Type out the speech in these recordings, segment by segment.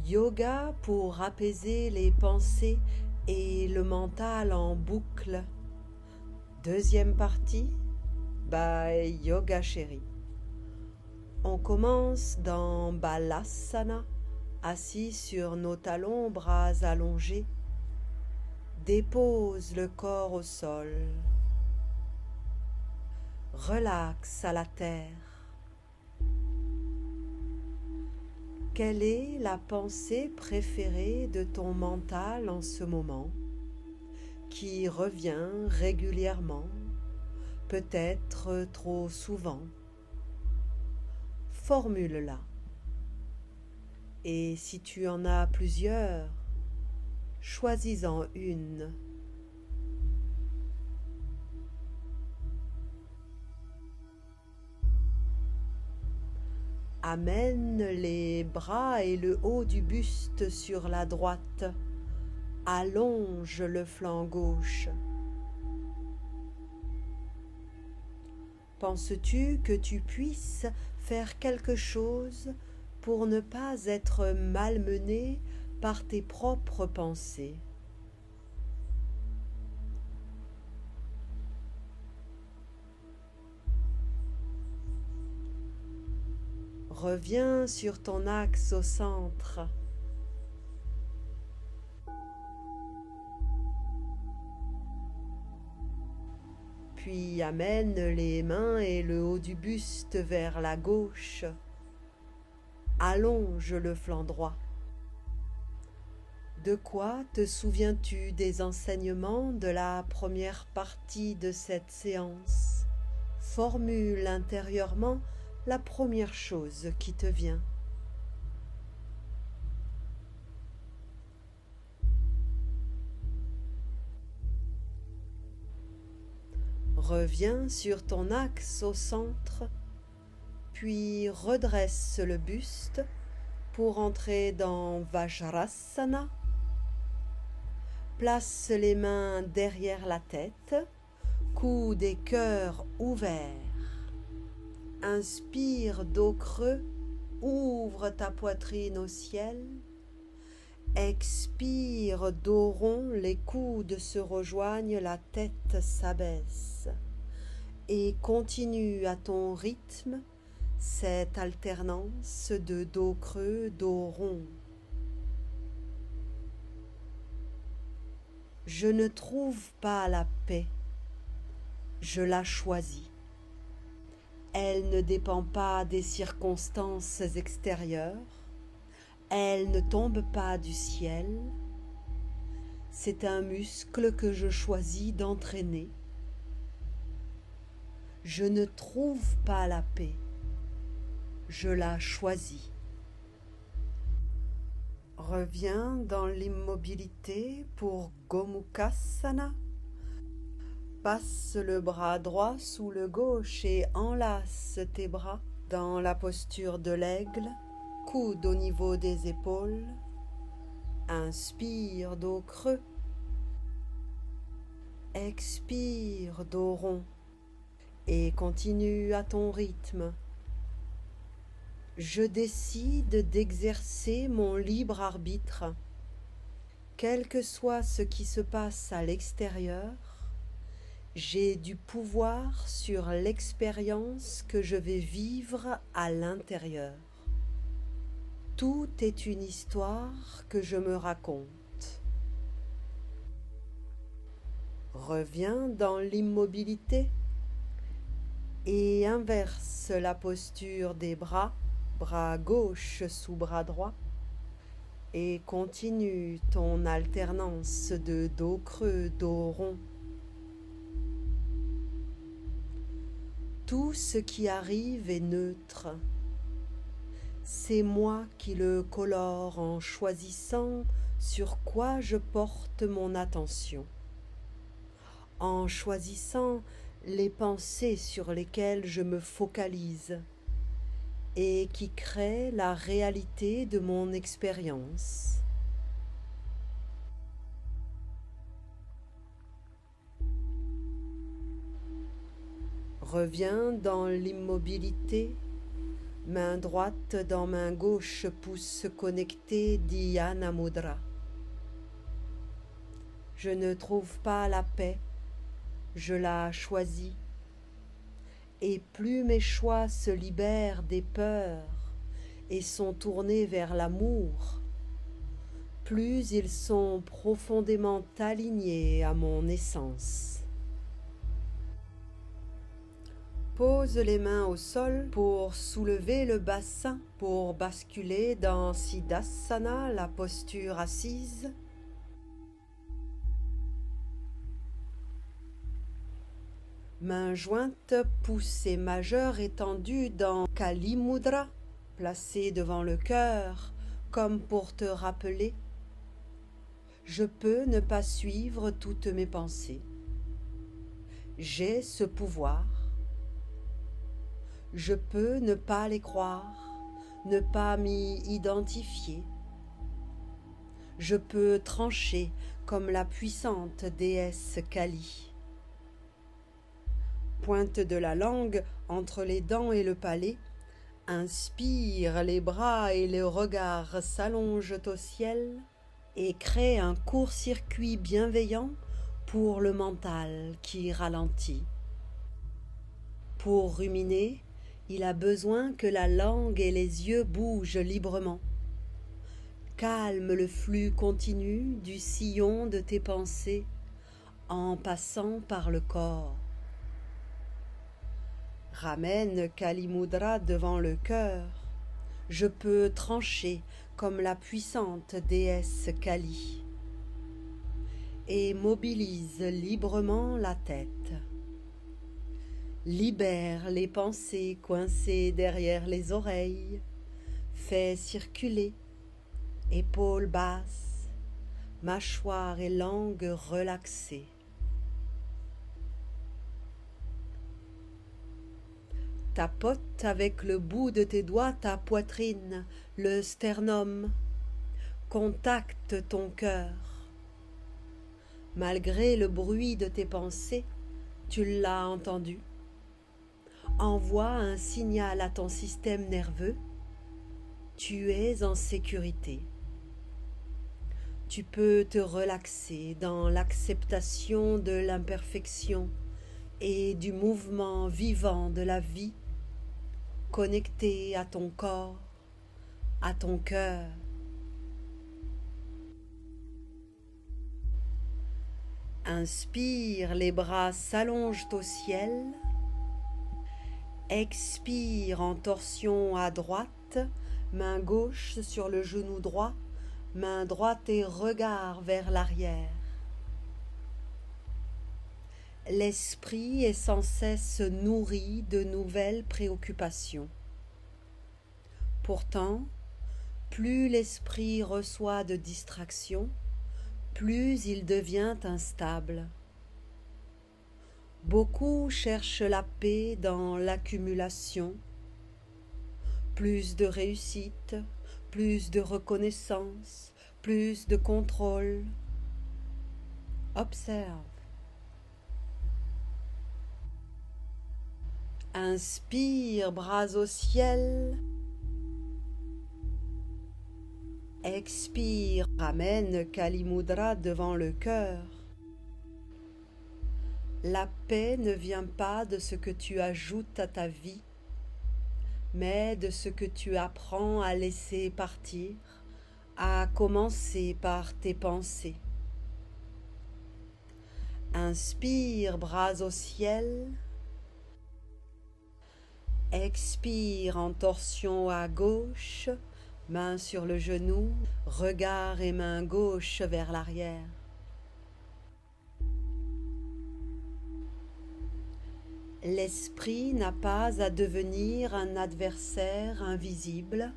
Yoga pour apaiser les pensées et le mental en boucle. Deuxième partie, by Yoga Chérie. On commence dans Balasana, assis sur nos talons, bras allongés. Dépose le corps au sol. Relaxe à la terre. Quelle est la pensée préférée de ton mental en ce moment, qui revient régulièrement, peut-être trop souvent? Formule-la. Et si tu en as plusieurs, choisis-en une. Amène les bras et le haut du buste sur la droite. Allonge le flanc gauche. Penses-tu que tu puisses faire quelque chose pour ne pas être malmené par tes propres pensées? Reviens sur ton axe au centre. Puis amène les mains et le haut du buste vers la gauche. Allonge le flanc droit. De quoi te souviens-tu des enseignements de la première partie de cette séance? Formule intérieurement la première chose qui te vient. Reviens sur ton axe au centre, puis redresse le buste pour entrer dans Vajrasana. Place les mains derrière la tête, coudes et cœur ouverts. Inspire dos creux, ouvre ta poitrine au ciel. Expire dos rond, les coudes se rejoignent, la tête s'abaisse. Et continue à ton rythme cette alternance de dos creux, dos rond. Je ne trouve pas la paix, je la choisis. Elle ne dépend pas des circonstances extérieures, elle ne tombe pas du ciel. C'est un muscle que je choisis d'entraîner. Je ne trouve pas la paix, je la choisis. Reviens dans l'immobilité pour Gomukhasana. Passe le bras droit sous le gauche et enlace tes bras dans la posture de l'aigle, coude au niveau des épaules. Inspire, dos creux. Expire, dos rond. Et continue à ton rythme. Je décide d'exercer mon libre arbitre. Quel que soit ce qui se passe à l'extérieur, j'ai du pouvoir sur l'expérience que je vais vivre à l'intérieur. Tout est une histoire que je me raconte. Reviens dans l'immobilité et inverse la posture des bras, bras gauche sous bras droit, et continue ton alternance de dos creux, dos rond. Tout ce qui arrive est neutre. C'est moi qui le colore en choisissant sur quoi je porte mon attention, en choisissant les pensées sur lesquelles je me focalise et qui créent la réalité de mon expérience. Reviens dans l'immobilité Main droite dans main gauche, pouce connecté, Dhyana Mudra. Je ne trouve pas la paix, je la choisis. Et plus mes choix se libèrent des peurs et sont tournés vers l'amour, plus ils sont profondément alignés à mon essence. Pose les mains au sol pour soulever le bassin, pour basculer dans Siddhasana, la posture assise. Main jointe, pouce majeur étendu dans Kali Mudra, placé devant le cœur, comme pour te rappeler: je peux ne pas suivre toutes mes pensées. J'ai ce pouvoir. Je peux ne pas les croire, ne pas m'y identifier. Je peux trancher comme la puissante déesse Kali. Pointe de la langue entre les dents et le palais, inspire, les bras et le regard s'allongent au ciel et crée un court-circuit bienveillant pour le mental qui ralentit. Pour ruminer, il a besoin que la langue et les yeux bougent librement. Calme le flux continu du sillon de tes pensées en passant par le corps. Ramène Kali Mudra devant le cœur. Je peux trancher comme la puissante déesse Kali. Et mobilise librement la tête. Libère les pensées coincées derrière les oreilles. Fais circuler épaules basses, mâchoire et langue relaxées. Tapote avec le bout de tes doigts ta poitrine, le sternum. Contacte ton cœur. Malgré le bruit de tes pensées, tu l'as entendu. Envoie un signal à ton système nerveux. Tu es en sécurité. Tu peux te relaxer dans l'acceptation de l'imperfection et du mouvement vivant de la vie, connecté à ton corps, à ton cœur. Inspire, les bras s'allongent au ciel. Expire en torsion à droite, main gauche sur le genou droit, main droite et regard vers l'arrière. L'esprit est sans cesse nourri de nouvelles préoccupations. Pourtant, plus l'esprit reçoit de distractions, plus il devient instable. Beaucoup cherchent la paix dans l'accumulation, plus de réussite, plus de reconnaissance, plus de contrôle. Observe. Inspire, bras au ciel. Expire, ramène Kali Mudra devant le cœur. La paix ne vient pas de ce que tu ajoutes à ta vie, mais de ce que tu apprends à laisser partir, à commencer par tes pensées. Inspire, bras au ciel. Expire en torsion à gauche, main sur le genou, regard et main gauche vers l'arrière. L'esprit n'a pas à devenir un adversaire invisible.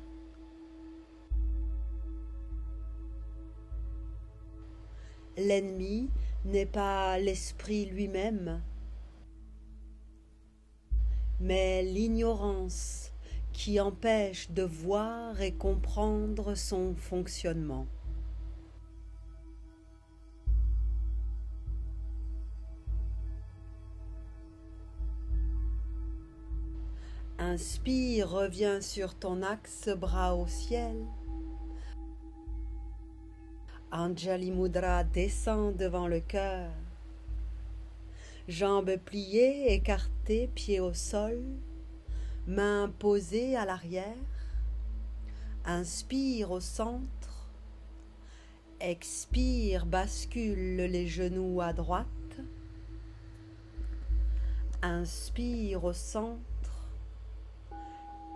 L'ennemi n'est pas l'esprit lui-même, mais l'ignorance qui empêche de voir et comprendre son fonctionnement. Inspire, reviens sur ton axe, bras au ciel. Anjali Mudra descend devant le cœur. Jambes pliées, écartées, pieds au sol, mains posées à l'arrière. Inspire au centre. Expire, bascule les genoux à droite. Inspire au centre.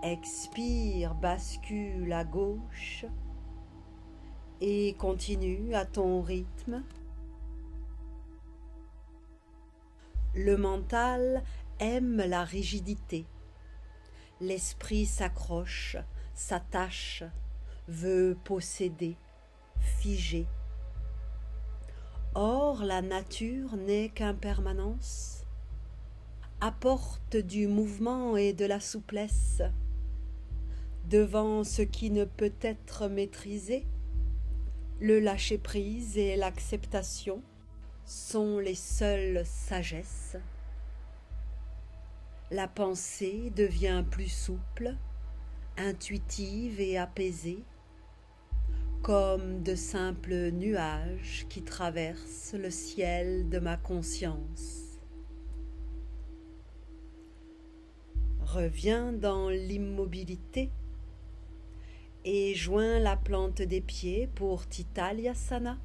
Expire, bascule à gauche. Et continue à ton rythme. Le mental aime la rigidité. L'esprit s'accroche, s'attache, veut posséder, figer. Or, la nature n'est qu'impermanence, apporte du mouvement et de la souplesse. Devant ce qui ne peut être maîtrisé, le lâcher-prise et l'acceptation sont les seules sagesses. La pensée devient plus souple, intuitive et apaisée, comme de simples nuages qui traversent le ciel de ma conscience. Reviens dans l'immobilité et joins la plante des pieds pour Titalyasana.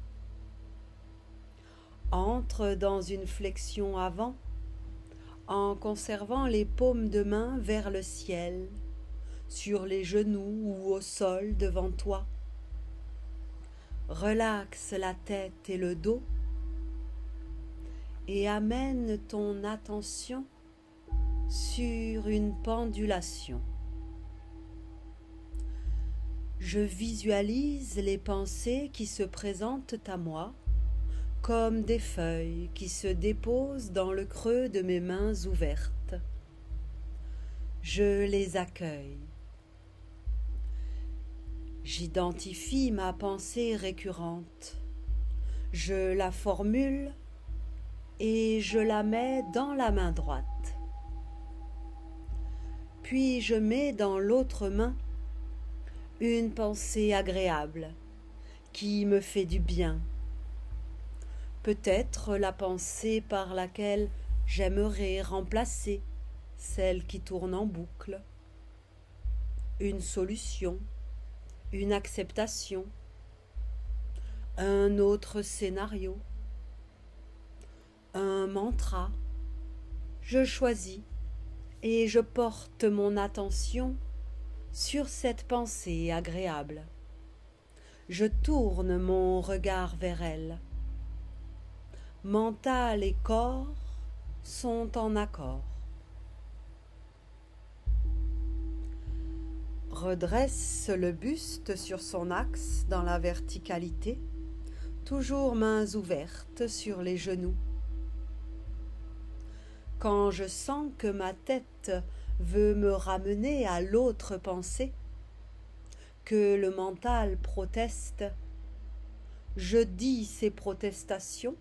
Entre dans une flexion avant en conservant les paumes de main vers le ciel, sur les genoux ou au sol devant toi. Relaxe la tête et le dos et amène ton attention sur une pendulation. Je visualise les pensées qui se présentent à moi comme des feuilles qui se déposent dans le creux de mes mains ouvertes. Je les accueille. J'identifie ma pensée récurrente. Je la formule et je la mets dans la main droite. Puis je mets dans l'autre main une pensée agréable qui me fait du bien. Peut-être la pensée par laquelle j'aimerais remplacer celle qui tourne en boucle. Une solution, une acceptation, un autre scénario, un mantra. Je choisis et je porte mon attention sur cette pensée agréable. Je tourne mon regard vers elle. Mental et corps sont en accord. Redresse le buste sur son axe dans la verticalité, toujours mains ouvertes sur les genoux. Quand je sens que ma tête veut me ramener à l'autre pensée, que le mental proteste, je dis ces protestations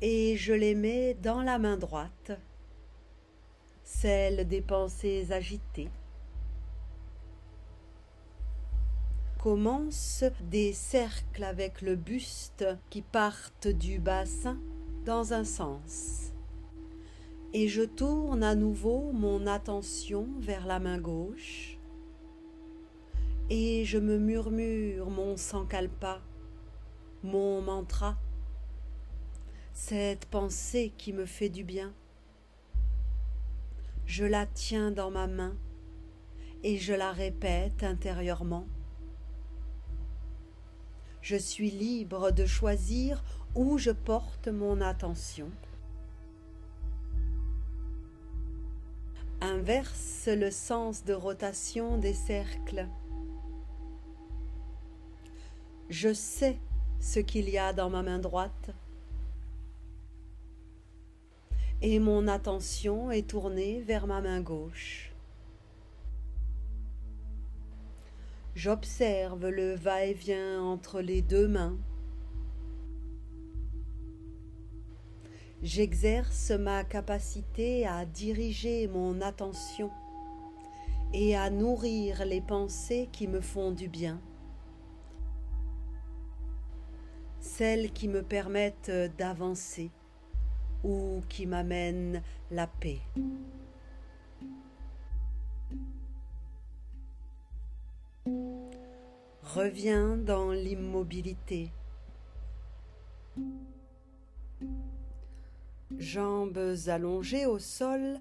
et je les mets dans la main droite, celle des pensées agitées. Commence des cercles avec le buste qui partent du bassin dans un sens. Et je tourne à nouveau mon attention vers la main gauche et je me murmure mon sankalpa, mon mantra, cette pensée qui me fait du bien. Je la tiens dans ma main et je la répète intérieurement. Je suis libre de choisir où je porte mon attention. Inverse le sens de rotation des cercles. Je sais ce qu'il y a dans ma main droite et mon attention est tournée vers ma main gauche. J'observe le va-et-vient entre les deux mains. J'exerce ma capacité à diriger mon attention et à nourrir les pensées qui me font du bien, celles qui me permettent d'avancer ou qui m'amènent la paix. Reviens dans l'immobilité. Jambes allongées au sol,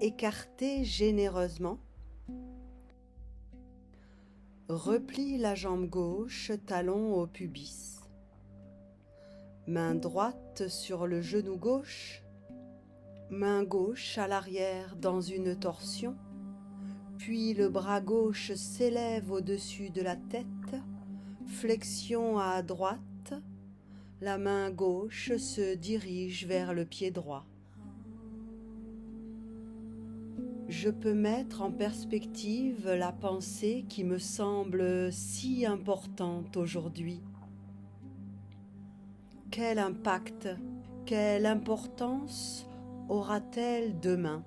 écartées généreusement. Replie la jambe gauche, talon au pubis. Main droite sur le genou gauche, main gauche à l'arrière dans une torsion, puis le bras gauche s'élève au-dessus de la tête, flexion à droite, la main gauche se dirige vers le pied droit. Je peux mettre en perspective la pensée qui me semble si importante aujourd'hui. Quel impact, quelle importance aura-t-elle demain?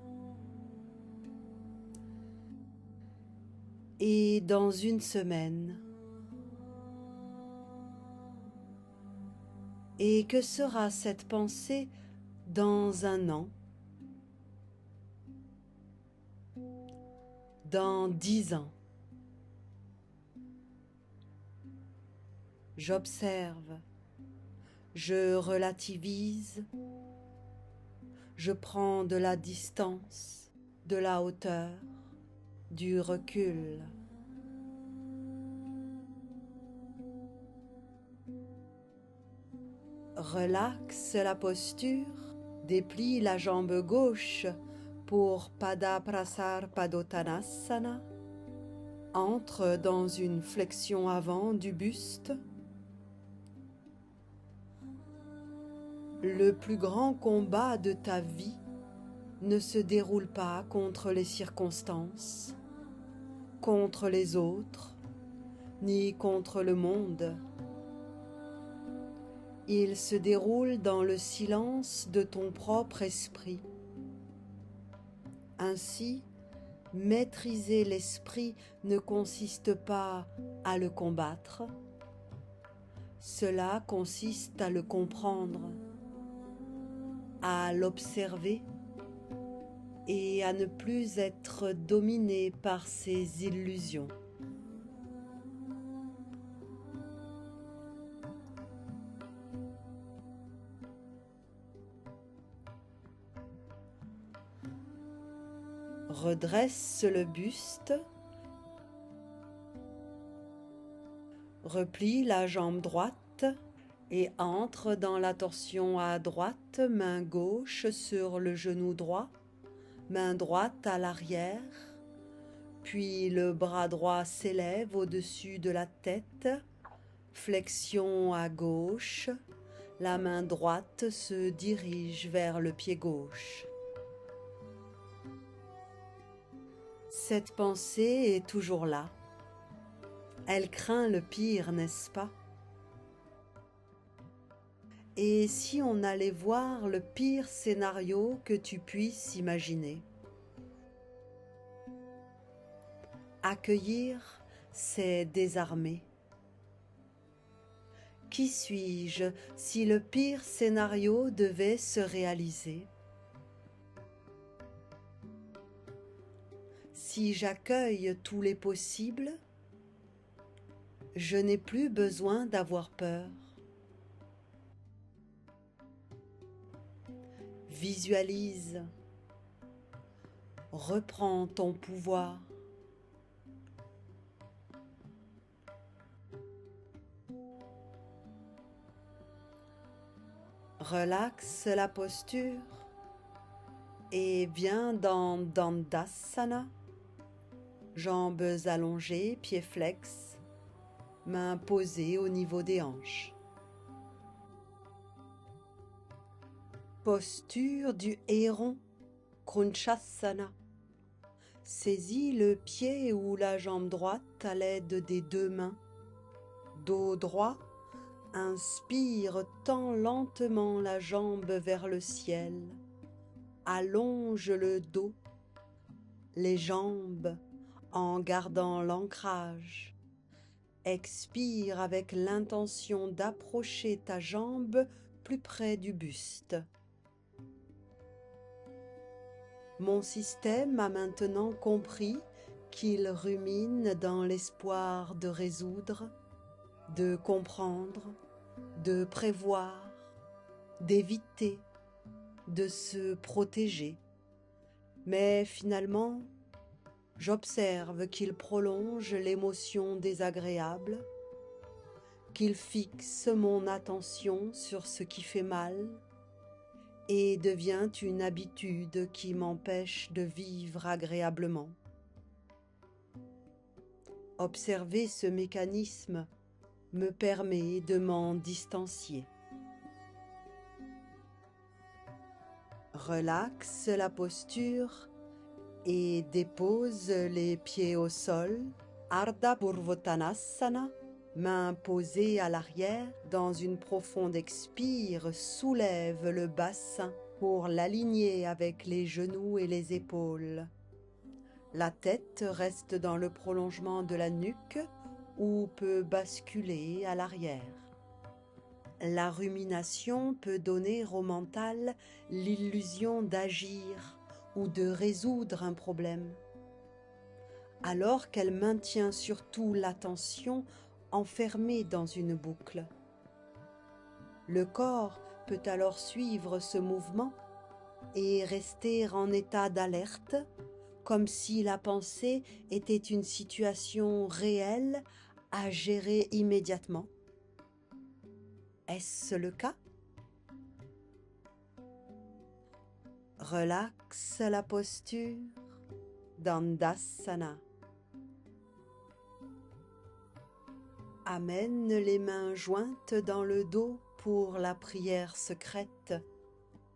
Et dans une semaine? Et que sera cette pensée dans un an? Dans 10 ans? J'observe, je relativise, je prends de la distance, de la hauteur, du recul. Relaxe la posture, déplie la jambe gauche pour Pada Prasar Padottanasana. Entre dans une flexion avant du buste. Le plus grand combat de ta vie ne se déroule pas contre les circonstances, contre les autres, ni contre le monde. Il se déroule dans le silence de ton propre esprit. Ainsi, maîtriser l'esprit ne consiste pas à le combattre, cela consiste à le comprendre, à l'observer et à ne plus être dominé par ses illusions. Redresse le buste, replie la jambe droite et entre dans la torsion à droite, main gauche sur le genou droit, main droite à l'arrière, puis le bras droit s'élève au-dessus de la tête, flexion à gauche, la main droite se dirige vers le pied gauche. Cette pensée est toujours là. Elle craint le pire, n'est-ce pas? Et si on allait voir le pire scénario que tu puisses imaginer? Accueillir, c'est désarmer. Qui suis-je si le pire scénario devait se réaliser? Si j'accueille tous les possibles, je n'ai plus besoin d'avoir peur. Visualise, reprends ton pouvoir. Relaxe la posture et viens dans Dandasana, jambes allongées, pieds flex, mains posées au niveau des hanches. Posture du héron, Krunchasana. Saisis le pied ou la jambe droite à l'aide des deux mains. Dos droit, inspire, tends lentement la jambe vers le ciel. Allonge le dos, les jambes, en gardant l'ancrage. Expire avec l'intention d'approcher ta jambe plus près du buste. Mon système a maintenant compris qu'il rumine dans l'espoir de résoudre, de comprendre, de prévoir, d'éviter, de se protéger. Mais finalement, j'observe qu'il prolonge l'émotion désagréable, qu'il fixe mon attention sur ce qui fait mal et devient une habitude qui m'empêche de vivre agréablement. Observer ce mécanisme me permet de m'en distancier. Relaxe la posture et dépose les pieds au sol, Ardha Purvottanasana, mains posées à l'arrière. Dans une profonde expire, soulève le bassin pour l'aligner avec les genoux et les épaules. La tête reste dans le prolongement de la nuque ou peut basculer à l'arrière. La rumination peut donner au mental l'illusion d'agir ou de résoudre un problème, alors qu'elle maintient surtout l'attention enfermée dans une boucle. Le corps peut alors suivre ce mouvement et rester en état d'alerte, comme si la pensée était une situation réelle à gérer immédiatement. Est-ce le cas? Relaxe la posture, Dandasana. Amène les mains jointes dans le dos pour la prière secrète,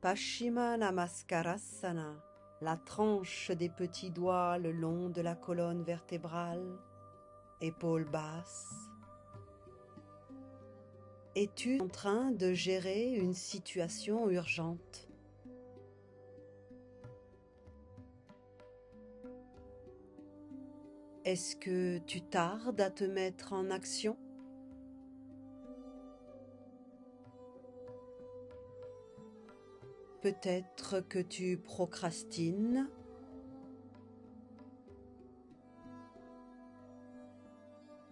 Paschima Namaskarasana, la tranche des petits doigts le long de la colonne vertébrale, épaules basses. Es-tu en train de gérer une situation urgente? Est-ce que tu tardes à te mettre en action? Peut-être que tu procrastines.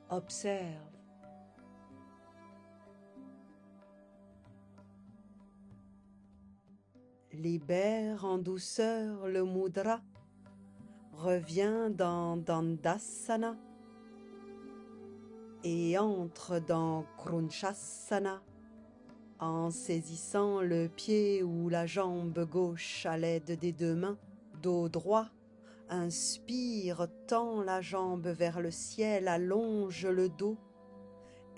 Observe. Libère en douceur le mudra. Reviens dans Dandasana et entre dans Krunchasana en saisissant le pied ou la jambe gauche à l'aide des deux mains, dos droit. Inspire, tends la jambe vers le ciel, allonge le dos.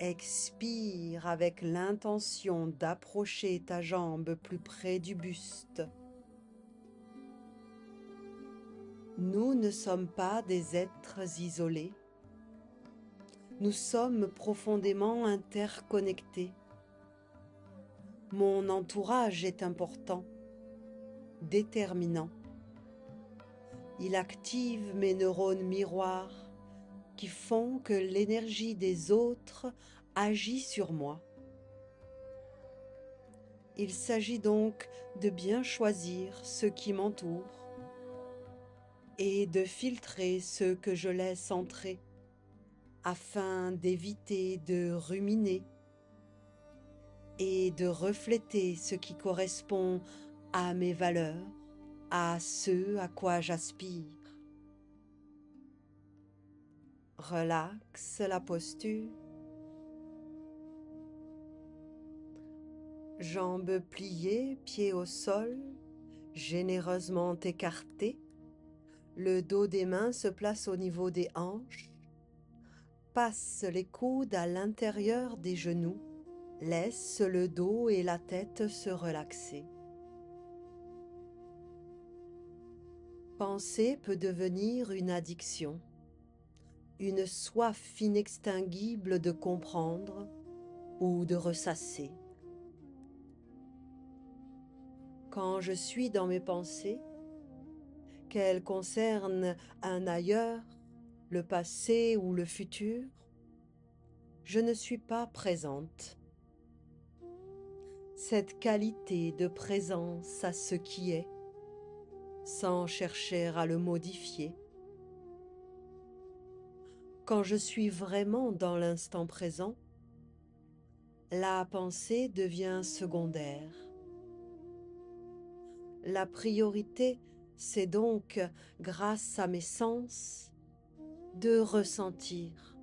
Expire avec l'intention d'approcher ta jambe plus près du buste. Nous ne sommes pas des êtres isolés. Nous sommes profondément interconnectés. Mon entourage est important, déterminant. Il active mes neurones miroirs qui font que l'énergie des autres agit sur moi. Il s'agit donc de bien choisir ceux qui m'entourent et de filtrer ceux que je laisse entrer afin d'éviter de ruminer et de refléter ce qui correspond à mes valeurs, à ce à quoi j'aspire. Relaxe la posture. Jambes pliées, pieds au sol, généreusement écartés. Le dos des mains se place au niveau des hanches. Passe les coudes à l'intérieur des genoux. Laisse le dos et la tête se relaxer. Penser peut devenir une addiction, une soif inextinguible de comprendre ou de ressasser. Quand je suis dans mes pensées, qu'elles concernent un ailleurs, le passé ou le futur, je ne suis pas présente. Cette qualité de présence à ce qui est, sans chercher à le modifier. Quand je suis vraiment dans l'instant présent, la pensée devient secondaire. La priorité, c'est donc, grâce à mes sens, de ressentir,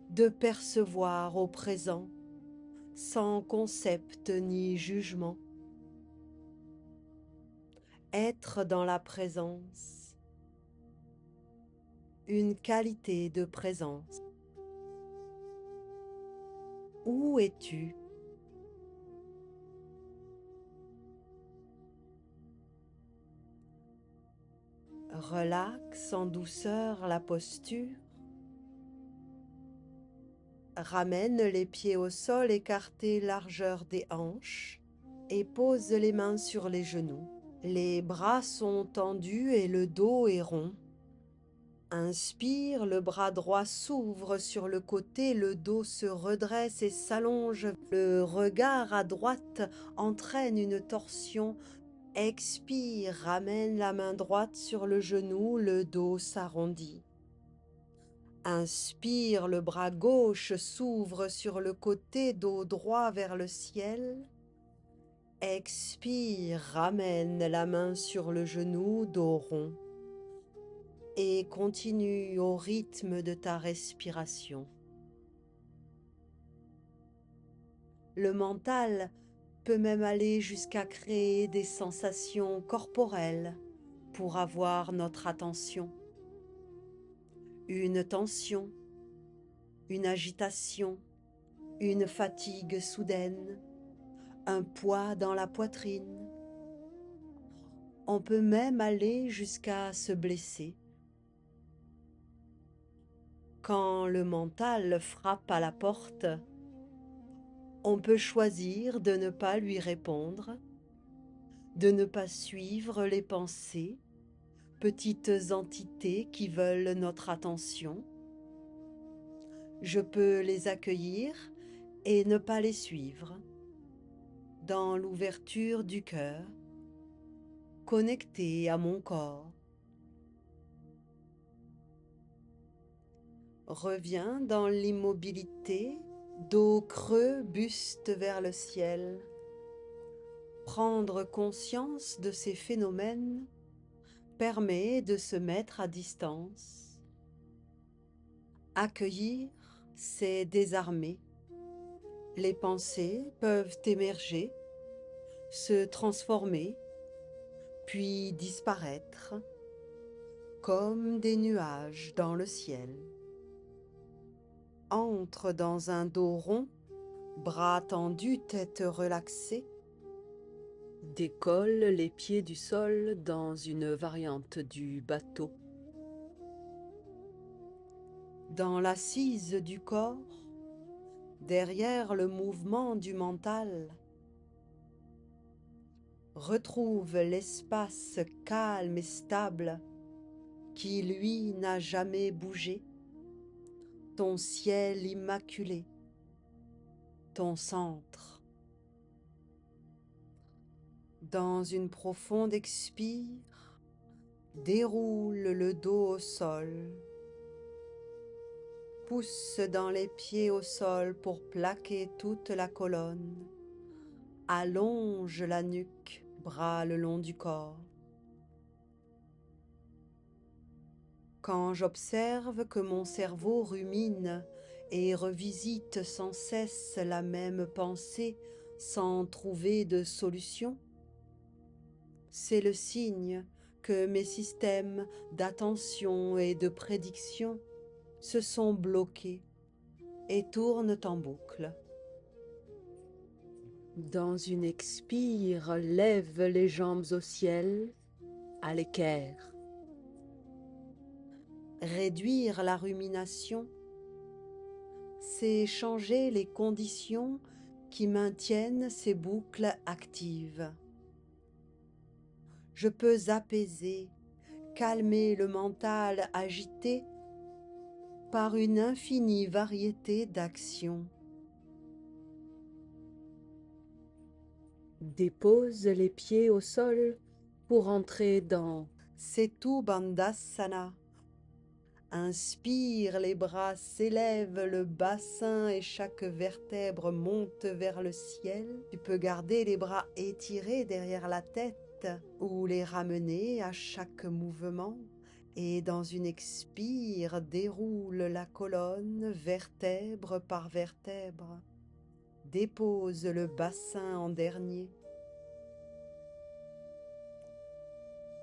de percevoir au présent, sans concept ni jugement. Être dans la présence, une qualité de présence. Où es-tu? Relaxe en douceur la posture. Ramène les pieds au sol écartés largeur des hanches et pose les mains sur les genoux. Les bras sont tendus et le dos est rond. Inspire, le bras droit s'ouvre sur le côté, le dos se redresse et s'allonge. Le regard à droite entraîne une torsion. Expire, ramène la main droite sur le genou, le dos s'arrondit. Inspire, le bras gauche s'ouvre sur le côté, dos droit vers le ciel. Expire, ramène la main sur le genou, dos rond. Et continue au rythme de ta respiration. Le mental peut même aller jusqu'à créer des sensations corporelles pour avoir notre attention. Une tension, une agitation, une fatigue soudaine, un poids dans la poitrine. On peut même aller jusqu'à se blesser. Quand le mental frappe à la porte, on peut choisir de ne pas lui répondre, de ne pas suivre les pensées, petites entités qui veulent notre attention. Je peux les accueillir et ne pas les suivre, dans l'ouverture du cœur, connecté à mon corps. Reviens dans l'immobilité, dos creux, buste vers le ciel. Prendre conscience de ces phénomènes permet de se mettre à distance. Accueillir, c'est désarmer. Les pensées peuvent émerger, se transformer, puis disparaître, comme des nuages dans le ciel. Entre dans un dos rond, bras tendus, tête relaxée. Décolle les pieds du sol dans une variante du bateau. Dans l'assise du corps, derrière le mouvement du mental, retrouve l'espace calme et stable qui, lui, n'a jamais bougé, ton ciel immaculé, ton centre. Dans une profonde expire, déroule le dos au sol, pousse dans les pieds au sol pour plaquer toute la colonne, allonge la nuque, bras le long du corps. Quand j'observe que mon cerveau rumine et revisite sans cesse la même pensée sans trouver de solution, c'est le signe que mes systèmes d'attention et de prédiction se sont bloqués et tournent en boucle. Dans une expire, lève les jambes au ciel, à l'équerre. Réduire la rumination, c'est changer les conditions qui maintiennent ces boucles actives. Je peux apaiser, calmer le mental agité par une infinie variété d'actions. Dépose les pieds au sol pour entrer dans Setu Bandhasana. Inspire, les bras s'élèvent, le bassin et chaque vertèbre monte vers le ciel. Tu peux garder les bras étirés derrière la tête ou les ramener à chaque mouvement. Et dans une expire, déroule la colonne vertèbre par vertèbre. Dépose le bassin en dernier.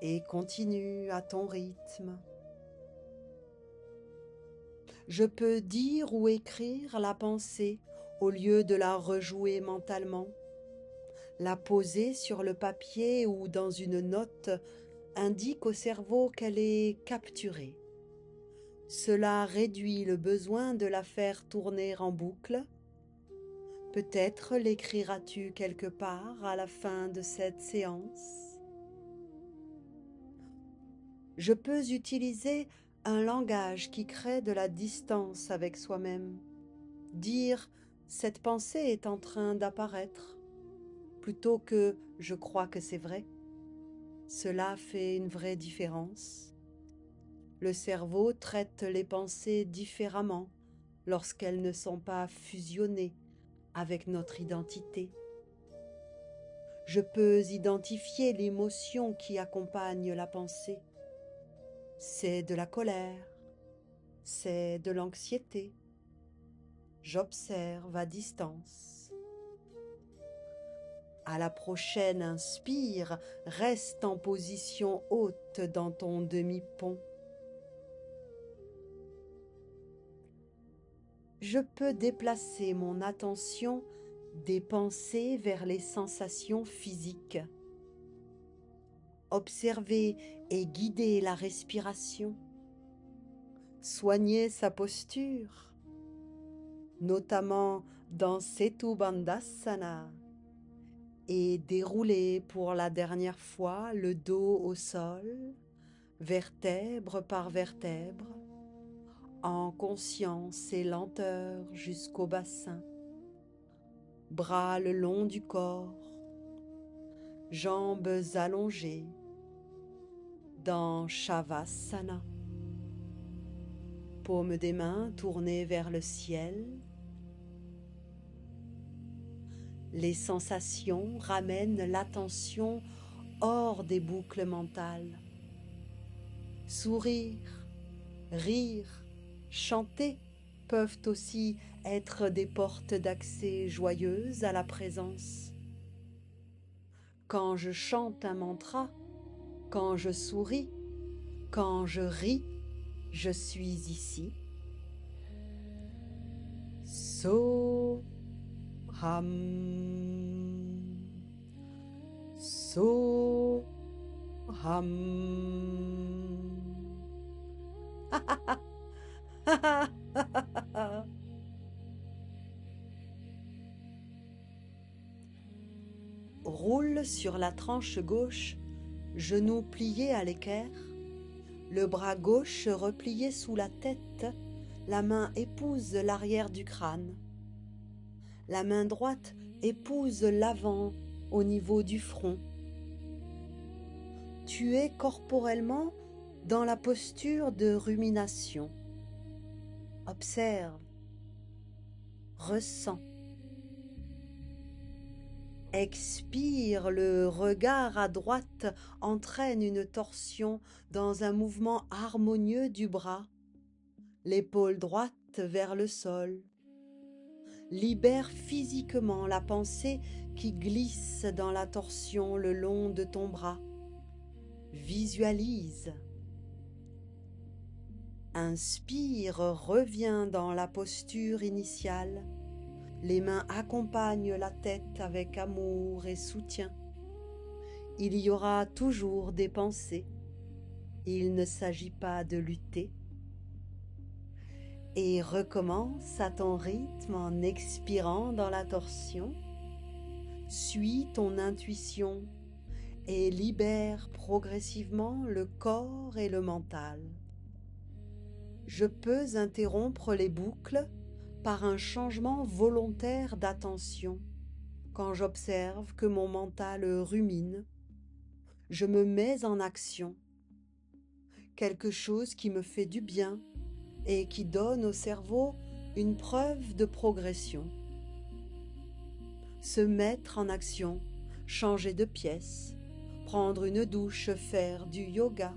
Et continue à ton rythme. Je peux dire ou écrire la pensée au lieu de la rejouer mentalement. La poser sur le papier ou dans une note indique au cerveau qu'elle est capturée. Cela réduit le besoin de la faire tourner en boucle. Peut-être l'écriras-tu quelque part à la fin de cette séance. Je peux utiliser un langage qui crée de la distance avec soi-même. Dire « cette pensée est en train d'apparaître » plutôt que « je crois que c'est vrai ». Cela fait une vraie différence. Le cerveau traite les pensées différemment lorsqu'elles ne sont pas fusionnées avec notre identité. Je peux identifier l'émotion qui accompagne la pensée. C'est de la colère, c'est de l'anxiété. J'observe à distance. À la prochaine inspire, reste en position haute dans ton demi-pont. Je peux déplacer mon attention des pensées vers les sensations physiques. Observer et guider la respiration. Soigner sa posture, notamment dans Setu Bandhasana, et dérouler pour la dernière fois le dos au sol, vertèbre par vertèbre, en conscience et lenteur jusqu'au bassin, bras le long du corps, jambes allongées, dans Shavasana. Paume des mains tournées vers le ciel. Les sensations ramènent l'attention hors des boucles mentales. Sourire, rire, chanter peuvent aussi être des portes d'accès joyeuses à la présence. Quand je chante un mantra, quand je souris, quand je ris, je suis ici. Soham, Soham. Roule sur la tranche gauche, genoux pliés à l'équerre, le bras gauche replié sous la tête, la main épouse l'arrière du crâne. La main droite épouse l'avant au niveau du front. Tu es corporellement dans la posture de rumination. Observe, ressens. Expire, le regard à droite entraîne une torsion dans un mouvement harmonieux du bras, l'épaule droite vers le sol. Libère physiquement la pensée qui glisse dans la torsion le long de ton bras. Visualise. Inspire, reviens dans la posture initiale. Les mains accompagnent la tête avec amour et soutien. Il y aura toujours des pensées. Il ne s'agit pas de lutter. Et recommence à ton rythme en expirant dans la torsion. Suis ton intuition et libère progressivement le corps et le mental. Je peux interrompre les boucles par un changement volontaire d'attention. Quand j'observe que mon mental rumine, je me mets en action, quelque chose qui me fait du bien et qui donne au cerveau une preuve de progression. Se mettre en action, changer de pièce, prendre une douche, faire du yoga.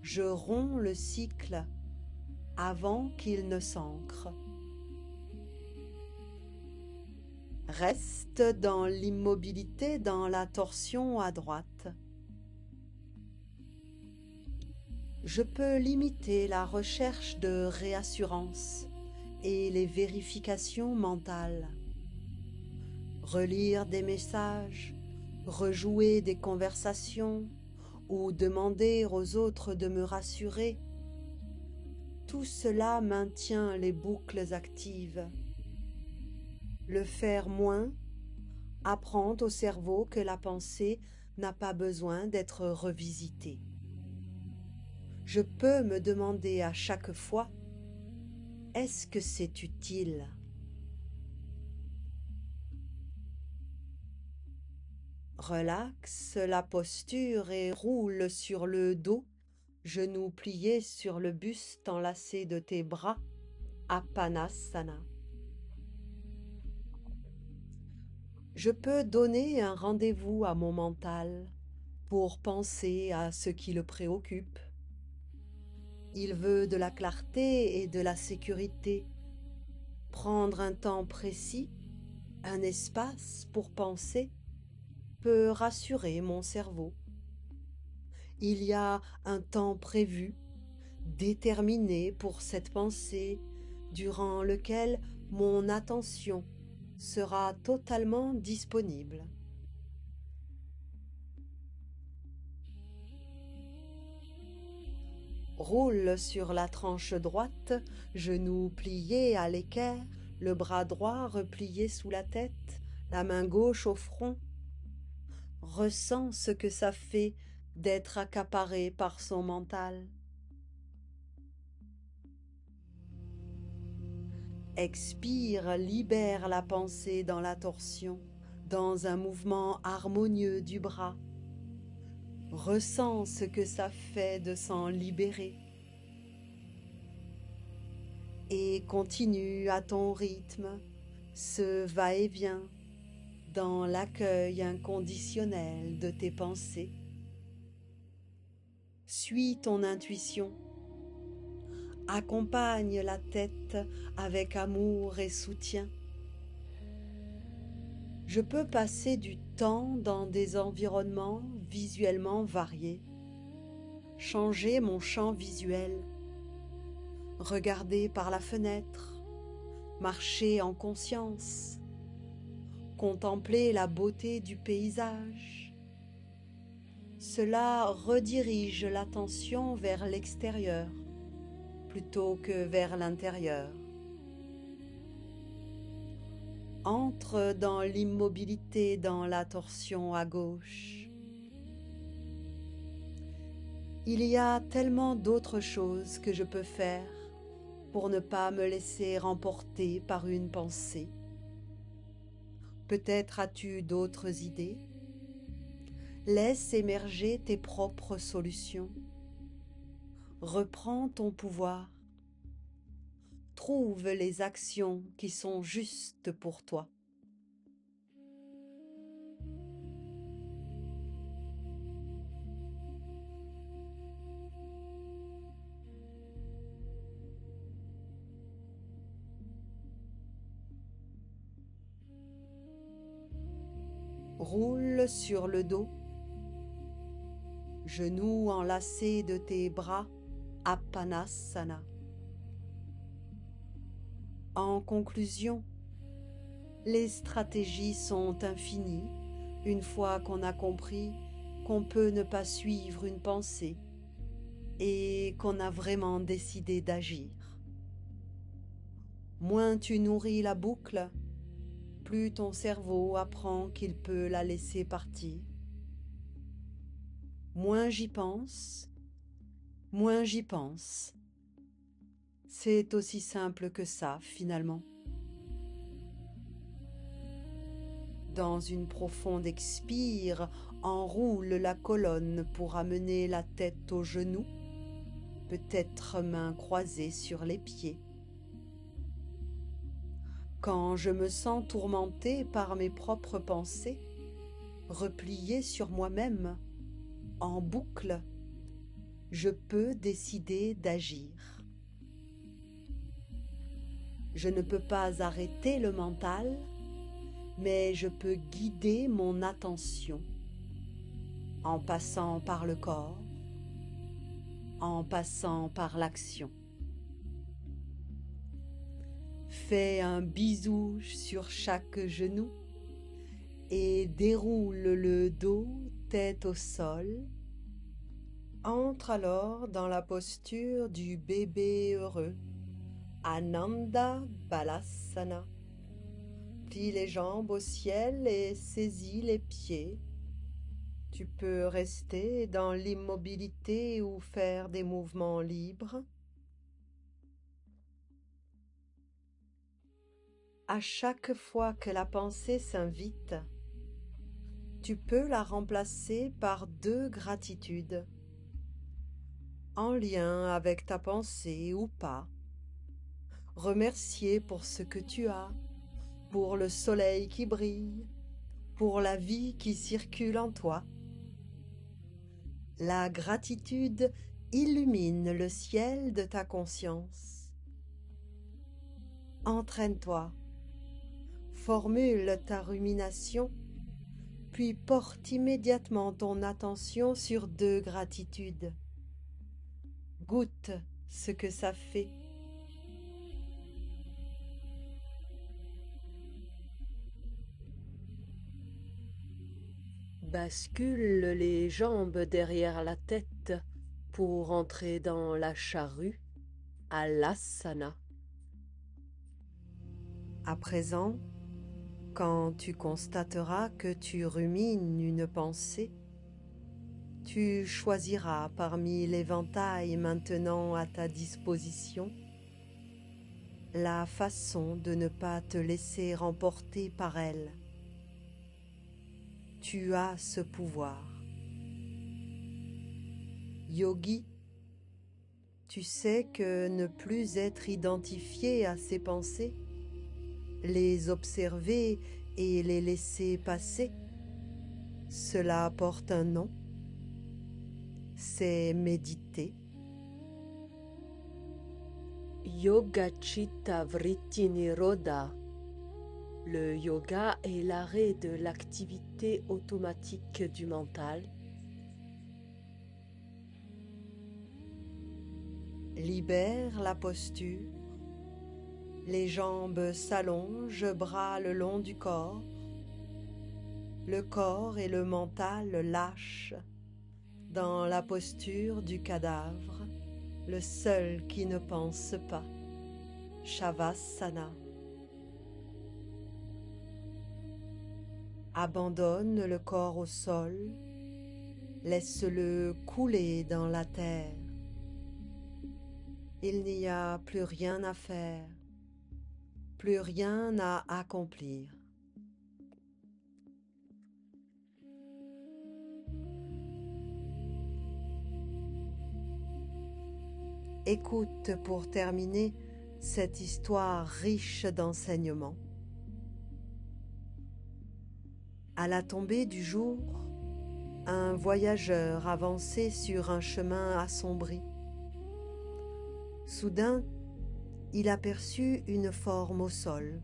Je romps le cycle avant qu'il ne s'ancre. Reste dans l'immobilité, dans la torsion à droite. Je peux limiter la recherche de réassurance et les vérifications mentales. Relire des messages, rejouer des conversations ou demander aux autres de me rassurer. Tout cela maintient les boucles actives. Le faire moins apprend au cerveau que la pensée n'a pas besoin d'être revisitée. Je peux me demander à chaque fois, est-ce que c'est utile ? Relaxe la posture et roule sur le dos, genoux pliés sur le buste enlacé de tes bras, Apanasana. Je peux donner un rendez-vous à mon mental pour penser à ce qui le préoccupe. Il veut de la clarté et de la sécurité. Prendre un temps précis, un espace pour penser, peut rassurer mon cerveau. Il y a un temps prévu, déterminé pour cette pensée, durant lequel mon attention sera totalement disponible. Roule sur la tranche droite, genoux pliés à l'équerre, le bras droit replié sous la tête, la main gauche au front. Ressens ce que ça fait d'être accaparé par son mental. Expire, libère la pensée dans la torsion, dans un mouvement harmonieux du bras. Ressens ce que ça fait de s'en libérer. Et continue à ton rythme, ce va-et-vient, dans l'accueil inconditionnel de tes pensées. Suis ton intuition. Accompagne la tête avec amour et soutien. Je peux passer du temps dans des environnements visuellement variés, changer mon champ visuel, regarder par la fenêtre, marcher en conscience, contempler la beauté du paysage. Cela redirige l'attention vers l'extérieur plutôt que vers l'intérieur. Entre dans l'immobilité, dans la torsion à gauche. Il y a tellement d'autres choses que je peux faire pour ne pas me laisser remporter par une pensée. Peut-être as-tu d'autres idées? Laisse émerger tes propres solutions. Reprends ton pouvoir. Trouve les actions qui sont justes pour toi. Roule sur le dos, genoux enlacés de tes bras, Apanasana. En conclusion, les stratégies sont infinies une fois qu'on a compris qu'on peut ne pas suivre une pensée et qu'on a vraiment décidé d'agir. Moins tu nourris la boucle, plus ton cerveau apprend qu'il peut la laisser partir. Moins j'y pense, C'est aussi simple que ça, finalement. Dans une profonde expire, enroule la colonne pour amener la tête aux genoux, peut-être mains croisées sur les pieds. Quand je me sens tourmentée par mes propres pensées, repliée sur moi-même, en boucle, je peux décider d'agir. Je ne peux pas arrêter le mental, mais je peux guider mon attention en passant par le corps, en passant par l'action. Fais un bisou sur chaque genou et déroule le dos tête au sol. Entre alors dans la posture du bébé heureux, Ananda Balasana. Plie les jambes au ciel et saisis les pieds. Tu peux rester dans l'immobilité ou faire des mouvements libres. À chaque fois que la pensée s'invite, tu peux la remplacer par 2 gratitudes, en lien avec ta pensée ou pas. Remercier pour ce que tu as, pour le soleil qui brille, pour la vie qui circule en toi. La gratitude illumine le ciel de ta conscience. Entraîne-toi, formule ta rumination, puis porte immédiatement ton attention sur 2 gratitudes. Goûte ce que ça fait. Bascule les jambes derrière la tête pour entrer dans la charrue, à l'asana. À présent, quand tu constateras que tu rumines une pensée, tu choisiras parmi l'éventail maintenant à ta disposition la façon de ne pas te laisser remporter par elle. Tu as ce pouvoir. Yogi, tu sais que ne plus être identifié à ces pensées, les observer et les laisser passer, cela porte un nom, c'est méditer. Yoga Chitta Vritti Nirodha. Le yoga est l'arrêt de l'activité automatique du mental. Libère la posture, les jambes s'allongent, bras le long du corps. Le corps et le mental lâchent dans la posture du cadavre, le seul qui ne pense pas. Shavasana. Abandonne le corps au sol, laisse-le couler dans la terre. Il n'y a plus rien à faire, plus rien à accomplir. Écoute pour terminer cette histoire riche d'enseignements. À la tombée du jour, un voyageur avançait sur un chemin assombri. Soudain, il aperçut une forme au sol.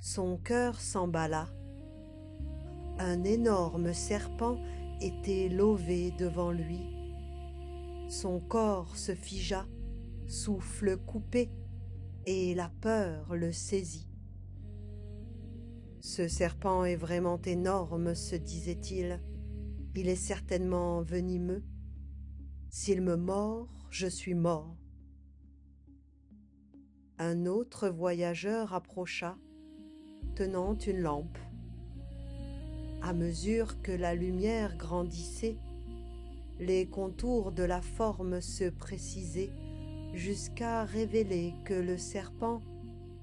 Son cœur s'emballa. Un énorme serpent était lové devant lui. Son corps se figea, souffle coupé, et la peur le saisit. Ce serpent est vraiment énorme, se disait-il. Il est certainement venimeux. S'il me mord, je suis mort. Un autre voyageur approcha, tenant une lampe. À mesure que la lumière grandissait, les contours de la forme se précisaient jusqu'à révéler que le serpent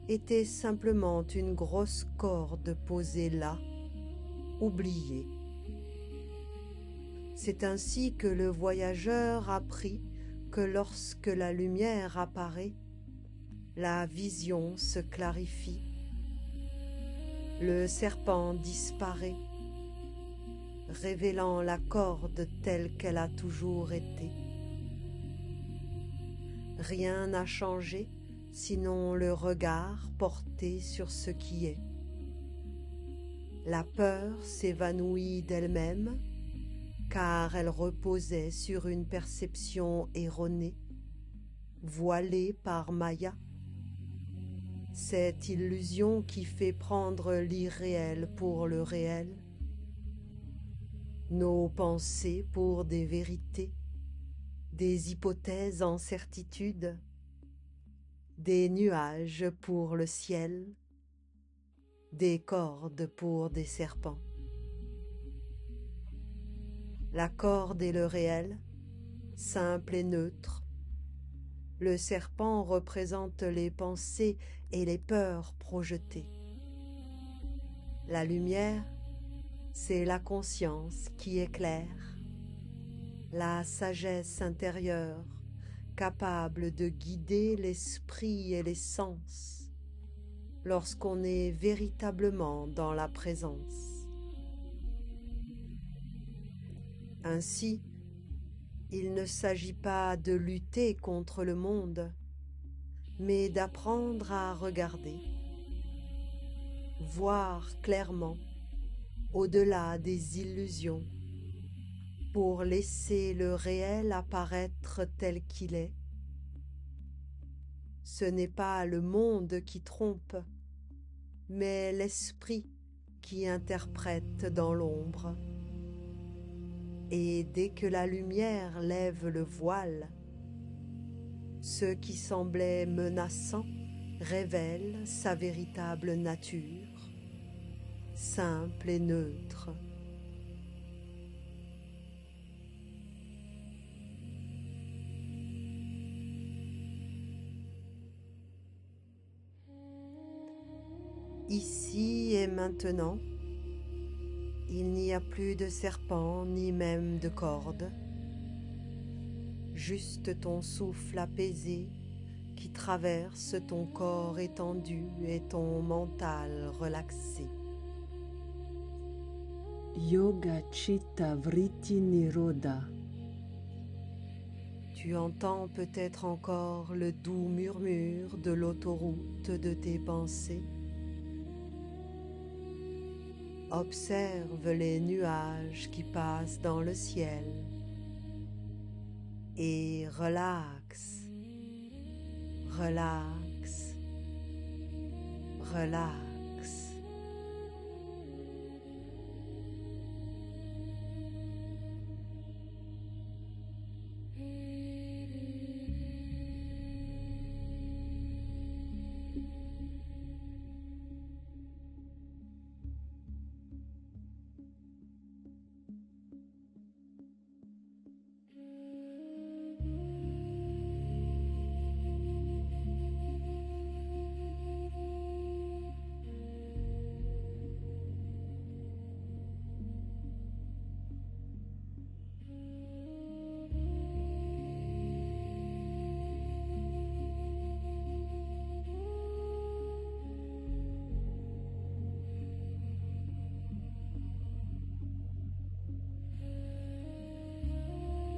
était simplement une grosse corde posée là, oubliée. C'est ainsi que le voyageur apprit que lorsque la lumière apparaît, la vision se clarifie, le serpent disparaît, révélant la corde telle qu'elle a toujours été. Rien n'a changé, sinon le regard porté sur ce qui est. La peur s'évanouit d'elle-même, car elle reposait sur une perception erronée, voilée par Maya. Cette illusion qui fait prendre l'irréel pour le réel, nos pensées pour des vérités, des hypothèses en certitude, des nuages pour le ciel, des cordes pour des serpents. La corde est le réel, simple et neutre. Le serpent représente les pensées et les peurs projetées. La lumière, c'est la conscience qui éclaire, la sagesse intérieure capable de guider l'esprit et les sens lorsqu'on est véritablement dans la présence. Ainsi, il ne s'agit pas de lutter contre le monde, mais d'apprendre à regarder, voir clairement au-delà des illusions, pour laisser le réel apparaître tel qu'il est. Ce n'est pas le monde qui trompe, mais l'esprit qui interprète dans l'ombre. Et dès que la lumière lève le voile, ce qui semblait menaçant révèle sa véritable nature, simple et neutre. Ici et maintenant, il n'y a plus de serpent ni même de corde, juste ton souffle apaisé qui traverse ton corps étendu et ton mental relaxé. Yoga Chitta Vritti Nirodha. Tu entends peut-être encore le doux murmure de l'autoroute de tes pensées. Observe les nuages qui passent dans le ciel et relaxe, relaxe, relaxe.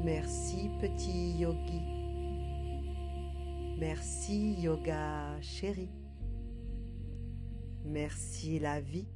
Merci petit yogi. Merci yoga chéri. Merci la vie.